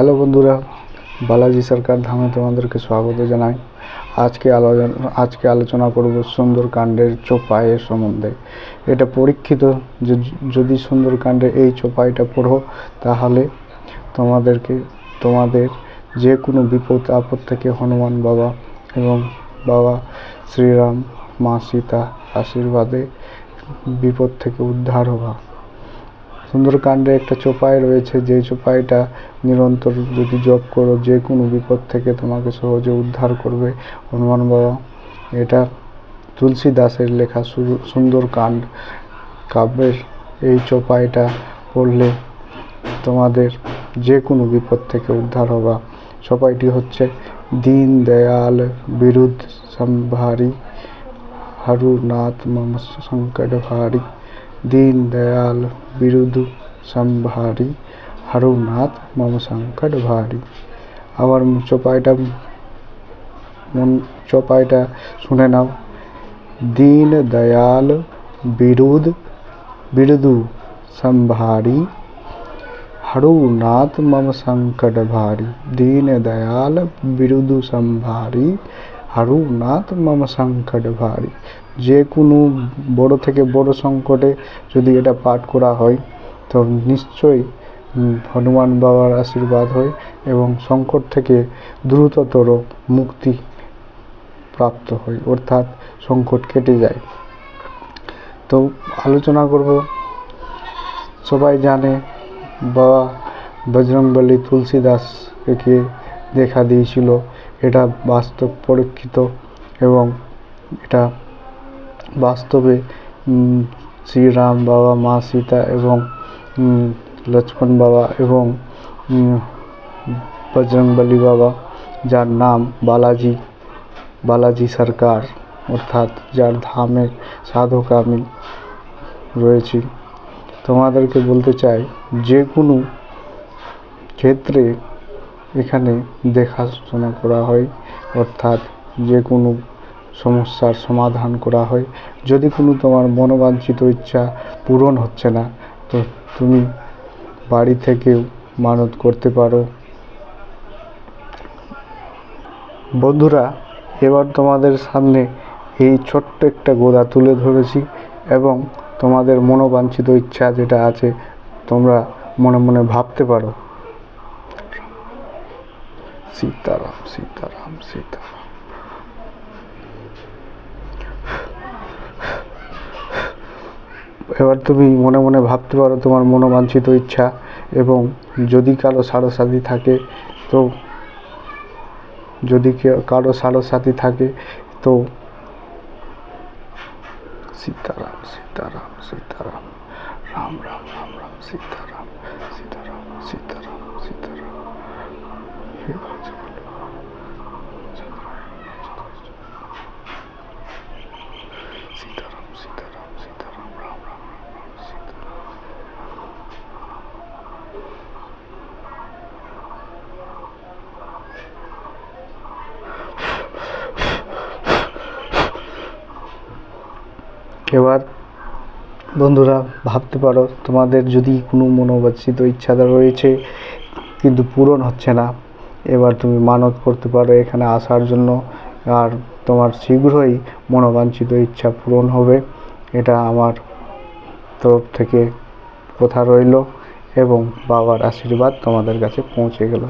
Hello বন্ধুরা, বালাজি সরকার ধামে তোমাদেরকে স্বাগত জানাই। আজকে আলোচনা করব সুন্দরকাণ্ডের চোপাইয়ের সম্বন্ধে। এটা পরীক্ষিত যে যদি সুন্দরকাণ্ডের এই চোপাইটা পড়ো তাহলে তোমাদের যে কোনো বিপদ আপদ থেকে হনুমান বাবা এবং বাবা শ্রীরাম, মা সীতা আশীর্বাদে বিপদ থেকে উদ্ধার হওয়া। সুন্দরকাণ্ডে একটা চোপাই রয়েছে, যে চোপাইটা নিরন্তর যদি জপ করো যে কোনো বিপদ থেকে তোমাকে সহজে উদ্ধার করবে হনুমান বাবা। এটা তুলসী দাসের লেখা সুন্দরকাণ্ড কাব্যের এই চোপাইটা পড়লে তোমাদের যে কোনো বিপদ থেকে উদ্ধার হবা। চোপাইটি হচ্ছে দীন দয়াল বিরুদ্ধ সম্ভারি হরুনাথ মম সংকট ভারি। दीन दयाल বিরুদ্ধ সম্ভারি হরুনাথ মম সংকট ভারি। আবার চোপাইটা শুনে নাও। दीन दयाल বিরুদ্ধ সম্ভারি হরুনাথ মম সংকট ভারি। दीन दयाल বিরুদ্ধ সম্ভারি হরুনাথ মম সংকট ভারি। যে কোনো বড় থেকে বড় সংকটে যদি এটা পাঠ করা হয় তো নিশ্চয়ই হনুমান বাবার আশীর্বাদ হয় এবং সংকট থেকে দ্রুততর মুক্তি প্রাপ্ত হয়, অর্থাৎ সংকট কেটে যায়। তো আলোচনা করব, সবাই জানে বাবা বজরংবলী তুলসী দাসকে দেখা দিয়েছিল। এটা বাস্তব পরীক্ষিত এবং এটা বাস্তবে শ্রীরাম বাবা, মা সীতা এবং লক্ষ্মণ বাবা এবং বজরংবলী বাবা, যার নাম বালাজি সরকার, অর্থাৎ যার ধামে সাধক আমি রয়েছি। তোমাদেরকে বলতে চাই, যে কোনো ক্ষেত্রে এখানে দেখাশোনা করা হয়, অর্থাৎ যে কোনো সমস্যার সমাধান করা হয়। যদি কোনো তোমার মনোবাঞ্ছিত ইচ্ছা পূরণ হচ্ছে না তো তুমি বাড়ি থেকেও মানত করতে পারো। বন্ধুরা, এবার তোমাদের সামনে এই ছোট্ট একটা গোদা তুলে ধরেছি এবং তোমাদের মনোবাঞ্ছিত ইচ্ছা যেটা আছে তোমরা মনে মনে ভাবতে পারো। সীতারাম সীতারাম সীতারাম। এবার তুমি মনে মনে ভাবতে পারো তোমার মনোবাঞ্ছিত ইচ্ছা, এবং যদি কারো সাড়সাথী থাকে তো সীতারাম সীতারাম সীতারাম রাম রাম রাম রাম সীতারাম সীতারাম সীতারাম সীতারাম। সীতারাম সীতারাম সীতারাম রাম রাম রাম রাম সীতারাম। এবার বন্ধুরা ভাবতে পারো, তোমাদের যদি কোনো মনোবাঞ্ছিত ইচ্ছা রয়েছে কিন্তু পূরণ হচ্ছে না, এবার তুমি মানত করতে পারো এখানে আসার জন্য, আর তোমার শীঘ্রই মনোবাঞ্ছিত ইচ্ছা পূরণ হবে। এটা আমার তরফ থেকে কথা রইল এবং বাবার আশীর্বাদ তোমাদের কাছে পৌঁছে গেল।